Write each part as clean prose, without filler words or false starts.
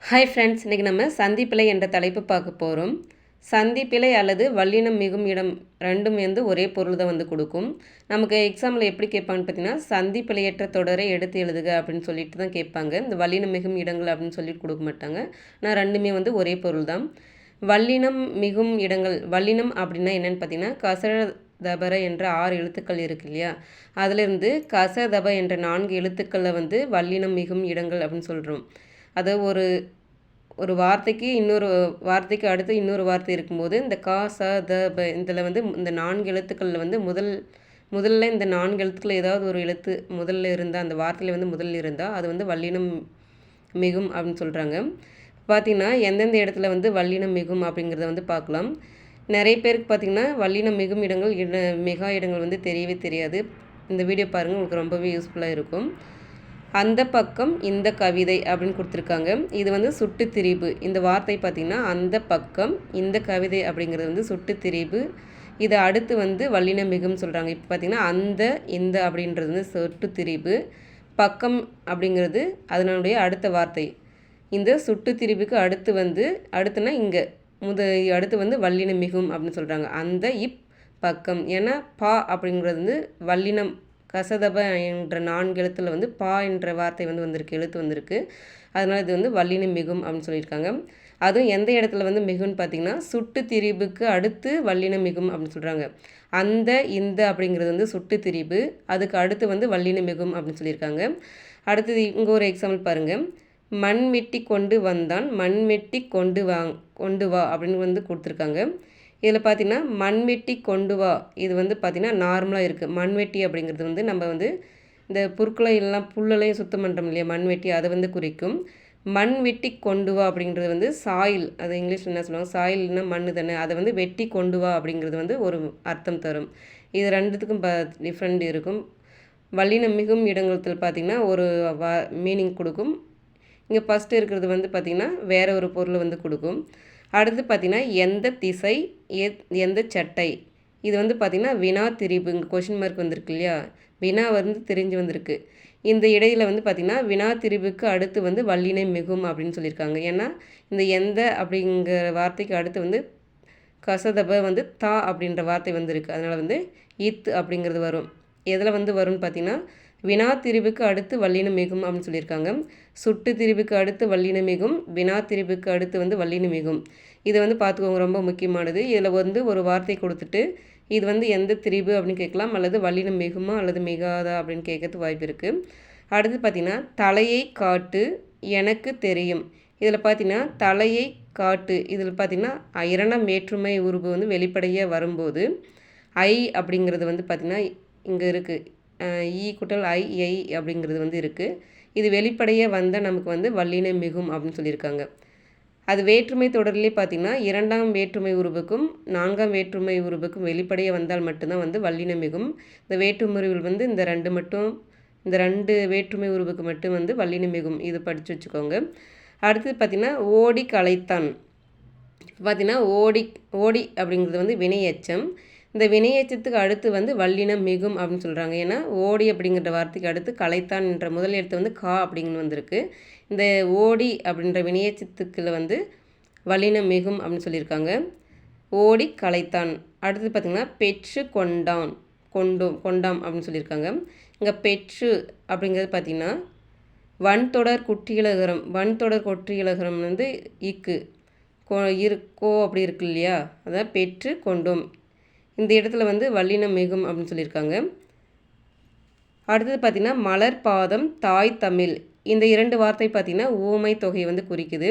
Hi friends, இன்றைக்கி நம்ம சந்திப்பிழை என்ற தலைப்பு பார்க்க போகிறோம். சந்திப்பிழை அல்லது வல்லினம் மிகும் இடம் ரெண்டும் ஒரே பொருள் தான் கொடுக்கும். நமக்கு எக்ஸாமில் எப்படி கேட்பான்னு பார்த்தீங்கன்னா, சந்திப்பிழையற்ற தொடரை எடுத்து எழுதுக அப்படின்னு சொல்லிட்டு தான் கேட்பாங்க. இந்த வல்லினம் மிகும் இடங்கள் அப்படின்னு சொல்லிட்டு கொடுக்க மாட்டாங்க. ஆனால் ரெண்டுமே ஒரே பொருள் தான். வல்லினம் மிகும் இடங்கள், வல்லினம் அப்படின்னா என்னென்னு பார்த்தீங்கன்னா, கசர தபர என்ற 6 எழுத்துக்கள் இருக்கு இல்லையா, அதிலிருந்து கச தப என்ற 4 எழுத்துக்களில் வல்லினம் மிகும் இடங்கள் அப்படின்னு சொல்கிறோம். அதை ஒரு வார்த்தைக்கு இன்னொரு வார்த்தைக்கு அடுத்து இன்னொரு வார்த்தை இருக்கும்போது இந்த கா ச த ப இதில் இந்த 4 எழுத்துக்களில் முதல்ல இந்த 4 எழுத்துக்கள் ஏதாவது ஒரு எழுத்து முதல்ல இருந்தால், அந்த வார்த்தையில் முதல்ல இருந்தால் அது வல்லினம் மிகும் அப்படின்னு சொல்கிறாங்க. பார்த்திங்கன்னா எந்தெந்த இடத்துல வல்லினம் மிகும் அப்படிங்கிறத பார்க்கலாம். நிறைய பேருக்கு பார்த்திங்கன்னா வல்லினம் மிகும் இடங்கள் மிகா இடங்கள் தெரியவே தெரியாது. இந்த வீடியோ பாருங்கள், உங்களுக்கு ரொம்பவே யூஸ்ஃபுல்லாக இருக்கும். அந்த பக்கம் இந்த கவிதை அப்படின்னு கொடுத்துருக்காங்க. இது சுட்டுத்திரிபு. இந்த வார்த்தை பார்த்திங்கன்னா அந்த பக்கம் இந்த கவிதை அப்படிங்கிறது சுட்டுத்திரிபு. இதை அடுத்து வல்லினம் மிகும்னு சொல்கிறாங்க. இப்போ பார்த்திங்கன்னா அந்த இந்த அப்படின்றது சுட்டுத்திரிபு. பக்கம் அப்படிங்கிறது அதனுடைய அடுத்த வார்த்தை. இந்த சுட்டுத்திரிபுக்கு அடுத்து அடுத்துனா இங்கே அடுத்து வல்லினம் மிகும் அப்படின்னு சொல்கிறாங்க. அந்த பக்கம். ஏன்னா பா அப்படிங்கிறது வல்லினம் கசதப என்ற 4 எழுத்தில் பா என்ற வார்த்தை வந்திருக்கு, எழுத்து வந்திருக்கு. அதனால் இது வல்லினம் மிகும் அப்படின்னு சொல்லியிருக்காங்க. அதுவும் எந்த இடத்துல மிகுன்னு பார்த்திங்கன்னா, சுட்டு திரிபுக்கு அடுத்து வல்லினம் மிகும் அப்படின்னு சொல்கிறாங்க. அந்த இந்த அப்படிங்கிறது சுட்டு திரிபு. அதுக்கு அடுத்து வல்லினம் மிகும் அப்படின்னு சொல்லியிருக்காங்க. அடுத்தது இங்கே ஒரு எக்ஸாம்பிள் பாருங்கள். மண் வெட்டி கொண்டு வந்தான், மண் வெட்டி கொண்டு வா அப்படின்னு கொடுத்துருக்காங்க. இதில் பார்த்திங்கன்னா மண்வெட்டி கொண்டு வா, இது பார்த்திங்கன்னா நார்மலாக இருக்குது. மண்வெட்டி அப்படிங்கிறது நம்ம இந்த புற்களை எல்லாம் புல்லலையும் சுத்தம் பண்ணுறோம் இல்லையா, மண்வெட்டி அதை குறிக்கும். மண் வெட்டி கொண்டு வா அப்படிங்கிறது சாயில், அது இங்கிலீஷில் என்ன சொல்லுவாங்க, சாயில்னா மண் தானே, அதை வெட்டி கொண்டு வா அப்படிங்கிறது ஒரு அர்த்தம் தரும். இது ரெண்டுத்துக்கும் டிஃப்ரெண்ட் இருக்கும். வல்லினம் மிகும் இடங்கள் பார்த்திங்கன்னா ஒரு மீனிங் கொடுக்கும். இங்கே ஃபஸ்ட்டு இருக்கிறது பார்த்திங்கன்னா வேறு ஒரு பொருளை கொடுக்கும். அடுத்து பார்த்திங்கன்னா எந்த திசை எந்த சட்டை, இது பார்த்திங்கன்னா வினா திரிபு. இங்கே கொஷின் மார்க் வந்திருக்கு இல்லையா, வினா தெரிஞ்சு வந்திருக்கு. இந்த இடையில் பார்த்திங்கன்னா வினா திரிபுக்கு அடுத்து வல்லினம் மிகும் அப்படின்னு சொல்லியிருக்காங்க. ஏன்னா இந்த எந்த அப்படிங்கிற வார்த்தைக்கு அடுத்து கசதப தா அப்படின்ற வார்த்தை வந்திருக்கு. அதனால் இத் அப்படிங்கிறது வரும். எதில் வரும்னு பார்த்திங்கன்னா வினா திரிபுக்கு அடுத்து வல்லினம் மிகும் அப்படின்னு சொல்லியிருக்காங்க. சுட்டு திரிபுக்கு அடுத்து வல்லினம் மிகும், வினா திரிபுக்கு அடுத்து வல்லினம் மிகும். இதை பார்த்துக்கோங்க, ரொம்ப முக்கியமானது. இதில் ஒரு வார்த்தை கொடுத்துட்டு இது எந்த திரிபு அப்படின்னு கேட்கலாம், அல்லது வல்லினம் மிகுமா அல்லது மிகாதா அப்படின்னு கேட்கறதுக்கு வாய்ப்பு இருக்குது. அடுத்து பார்த்திங்கன்னா தலையை காட்டு எனக்கு தெரியும். இதில் பார்த்திங்கன்னா தலையை காட்டு, இதில் பார்த்திங்கன்னா 2ஆம் வேற்றுமை உருவு வெளிப்படையாக வரும்போது ஐ அப்படிங்கிறது பார்த்திங்கன்னா இங்கே இருக்குது, ஈ குட்டல் ஐ ஐ அப்படிங்கிறது இருக்குது. இது வெளிப்படையாக வந்தால் நமக்கு வல்லினம் மிகும் அப்படின்னு சொல்லியிருக்காங்க. அது வேற்றுமை தொடரிலே பார்த்திங்கன்னா 2ஆம் வேற்றுமை உருவுக்கும் 4ஆம் வேற்றுமை உருவுக்கும் வெளிப்படையாக வந்தால் மட்டும்தான் வல்லினம் மிகும். இந்த வேற்றுமை இந்த 2 வேற்றுமை உருவுக்கு மட்டும் வல்லினம் மிகும். இது படித்து வச்சுக்கோங்க. அடுத்தது பார்த்திங்கன்னா ஓடி களைத்தான். பார்த்திங்கன்னா ஓடி அப்படிங்கிறது வினையெச்சம். இந்த வினையெச்சத்துக்கு அடுத்து வல்லினம் மிகும் அப்படின்னு சொல்கிறாங்க. ஏன்னா ஓடி அப்படிங்கிற வார்த்தைக்கு அடுத்து களைத்தான் என்ற முதல் எழுத்து கா அப்படிங்கன்னு வந்திருக்கு. இந்த ஓடி அப்படின்ற வினையெச்சத்துக்குள்ள வல்லினம் மிகும் அப்படின்னு சொல்லியிருக்காங்க. ஓடி களைத்தான். அடுத்து பார்த்திங்கன்னா பெற்று கொண்டாம் அப்படின்னு சொல்லியிருக்காங்க. இங்கே பெற்று அப்படிங்கிறது பார்த்திங்கன்னா வன்தொடர் குற்றியலகரம். வன்தொடர் கொற்றியலகரம் இக்கு கோ அப்படி இருக்கு இல்லையா, அதான் பெற்று கொண்டோம். இந்த இடத்துல வல்லினம் மிகும் அப்படின்னு சொல்லியிருக்காங்க. அடுத்தது பார்த்திங்கன்னா மலர் பாதம் தாய் தமிழ். இந்த 2 வார்த்தை பார்த்திங்கன்னா ஊமை தொகை குறிக்குது.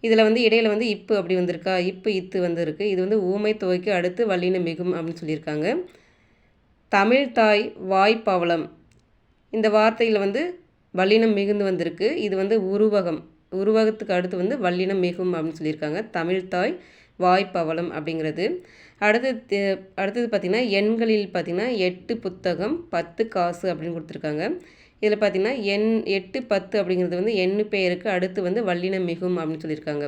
இதில் இடையில் இப்பு அப்படி வந்திருக்கா, இப்பு இத்து இருக்குது. இது ஊமை தொகைக்கு அடுத்து வல்லினம் மிகும் அப்படின்னு சொல்லியிருக்காங்க. தமிழ் தாய் வாய்ப்பவளம். இந்த வார்த்தையில் வல்லினம் மிகுந்து வந்திருக்கு. இது உருவகத்துக்கு அடுத்து வல்லினம் மிகும் அப்படின்னு சொல்லியிருக்காங்க. தமிழ் தாய் வாய்ப்பவளம் அப்படிங்கிறது. அடுத்தது பார்த்திங்கன்னா எண்களில் பார்த்திங்கன்னா 8 புத்தகம் 10 காசு அப்படின்னு கொடுத்துருக்காங்க. இதில் பார்த்திங்கன்னா 8 10 அப்படிங்கிறது எண்ணு பெயருக்கு அடுத்து வல்லினம் மிகும் அப்படின்னு சொல்லியிருக்காங்க.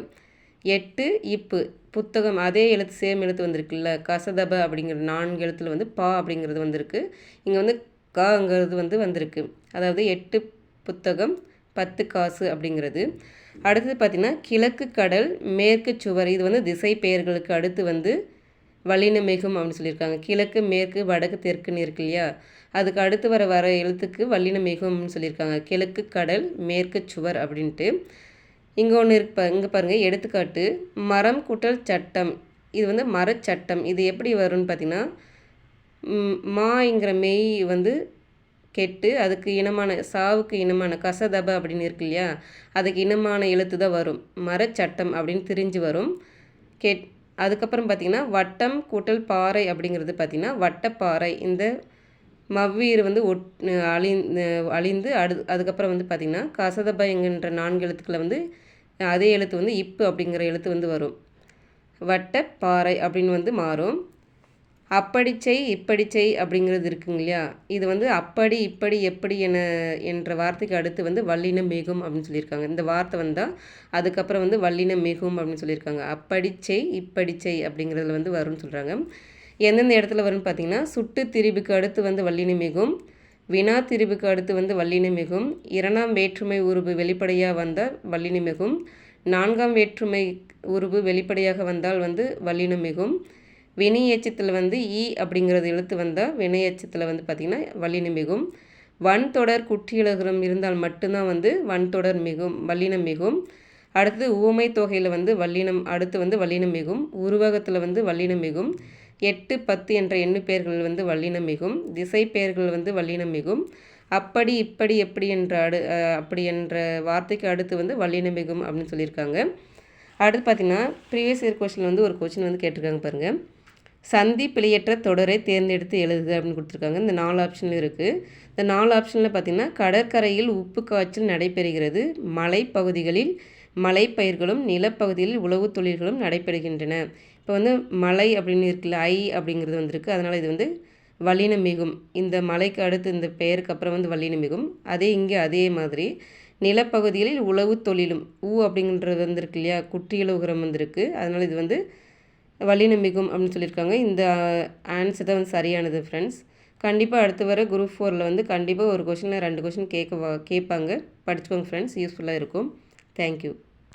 8 இப்பு புத்தகம், அதே எழுத்து சேம் எழுத்து வந்திருக்குல்ல, கசதப அப்படிங்கிற 4 எழுத்தில் பா அப்படிங்கிறது வந்திருக்கு. இங்கே காங்கிறது வந்திருக்கு. அதாவது 8 புத்தகம் 10 காசு அப்படிங்கிறது. அடுத்தது பார்த்திங்கன்னா கிழக்கு கடல் மேற்கு சுவர், இது வந்து திசை பெயர்களுக்கு அடுத்து வந்து வல்லினம் மிகும் அப்படின்னு சொல்லியிருக்காங்க. கிழக்கு மேற்கு வடக்கு தெற்குன்னு இருக்கு இல்லையா, அதுக்கு அடுத்து வர எழுத்துக்கு வல்லினம் மிகும் அப்படின்னு சொல்லியிருக்காங்க. கிழக்கு கடல் மேற்கு சுவர் அப்படின்ட்டு. இங்கே ஒன்று இருக்கு, இங்கே பாருங்கள் எடுத்துக்காட்டு. மரம் கூட்டல் சட்டம், இது வந்து மரச்சட்டம். இது எப்படி வரும்னு பார்த்திங்கன்னா மாங்கிற மெய் வந்து கெட்டு அதுக்கு இனமான சாவுக்கு இனமான கசதப அப்படின்னு இருக்கு இல்லையா, அதுக்கு இனமான எழுத்து தான் வரும். மரச்சட்டம் அப்படின்னு திரிஞ்சு வரும். அதுக்கப்புறம் பார்த்திங்கன்னா வட்டம் கூட்டல் பாறை அப்படிங்கிறது பார்த்திங்கன்னா வட்டப்பாறை. இந்த மவ்வீர் வந்து அழிந்து அதுக்கப்புறம் வந்து பார்த்திங்கன்னா கசதப என்கின்ற 4 எழுத்துக்களை வந்து அதே எழுத்து வந்து இப்பு அப்படிங்கிற எழுத்து வந்து வரும். வட்டப்பாறை அப்படின்னு வந்து மாறும். அப்படி செய் இப்படி செய் அப்படிங்கிறது இருக்குங்க இல்லையா, இது வந்து அப்படி இப்படி எப்படி என்ற வார்த்தைக்கு அடுத்து வந்து வல்லினம் மிகும் அப்படின்னு சொல்லியிருக்காங்க. இந்த வார்த்தை வந்தால் அதுக்கப்புறம் வந்து வல்லினம் மிகும் அப்படின்னு சொல்லியிருக்காங்க. அப்படி செய் இப்படி செய் அப்படிங்கிறதுல வந்து வரும்னு சொல்கிறாங்க. எந்தெந்த இடத்துல வரும்னு பார்த்தீங்கன்னா சுட்டு திரிபுக்கு அடுத்து வந்து வல்லினம் மிகும், வினா திரிபுக்கு அடுத்து வந்து வல்லினம் மிகும், 2ஆம் வேற்றுமை உருபு வெளிப்படையாக வந்தால் வல்லினம் மிகும், 4ஆம் வேற்றுமை உருபு வெளிப்படையாக வந்தால் வந்து வல்லினம் மிகும், வினை எச்சத்தில் வந்து ஈ அப்படிங்கிறது எழுத்து வந்தால் வினை எச்சத்தில் வந்து பார்த்திங்கன்னா வல்லினம் மிகும், வன்தொடர் குற்றியலகரம் இருந்தால் மட்டும்தான் வந்து வன்தொடர் மிகும் வல்லினம் மிகும். அடுத்தது ஊமை தொகையில் வந்து வல்லினம் அடுத்து வந்து வல்லினம் மிகும், உருவகத்தில் வந்து வல்லினம் மிகும், 8 10 என்ற எண்ணு பெயர்கள் வந்து வல்லினம் மிகும், திசை பெயர்கள் வந்து வல்லினம் மிகும், அப்படி இப்படி எப்படி அப்படி என்ற வார்த்தைக்கு அடுத்து வந்து வல்லினம் மிகும் அப்படின்னு சொல்லியிருக்காங்க. அடுத்து பார்த்திங்கன்னா ப்ரீவியஸ் இயர் கொஸ்டின் வந்து ஒரு கொஸ்டின் வந்து கேட்டிருக்காங்க பாருங்கள். சந்தி பிழையற்ற தொடரை தேர்ந்தெடுத்து எழுதுக அப்படின்னு கொடுத்துருக்காங்க. இந்த 4 ஆப்ஷனில் இருக்குது. இந்த 4 ஆப்ஷனில் பார்த்திங்கன்னா கடற்கரையில் உப்பு காய்ச்சல் நடைபெறுகிறது, மலைப்பகுதிகளில் மலைப்பயிர்களும் நிலப்பகுதியில் உழவு தொழில்களும் நடைபெறுகின்றன. இப்போ வந்து மலை அப்படின்னு இருக்குல்ல, ஐ அப்படிங்கிறது வந்திருக்கு, அதனால் இது வந்து வல்லினம் மிகும். இந்த மலைக்கு அடுத்து இந்த பெயருக்கு அப்புறம் வந்து வல்லினம் மிகும். இங்கே அதே மாதிரி நிலப்பகுதிகளில் உழவு தொழிலும் அப்படிங்கிறது வந்திருக்கு இல்லையா, குற்றியலுகரம் வந்திருக்கு, அதனால் இது வந்து வல்லினம் மிகும் அப்படின்னு சொல்லியிருக்காங்க. இந்த ஆன்சர் தான் வந்து சரியானது ஃப்ரெண்ட்ஸ். கண்டிப்பாக அடுத்து வர குரூப் 4 வந்து கண்டிப்பாக ஒரு கொஷினில் 2 கொஷின் கேட்பாங்க. படிச்சுக்கோங்க ஃப்ரெண்ட்ஸ், யூஸ்ஃபுல்லாக இருக்கும். தேங்க்யூ.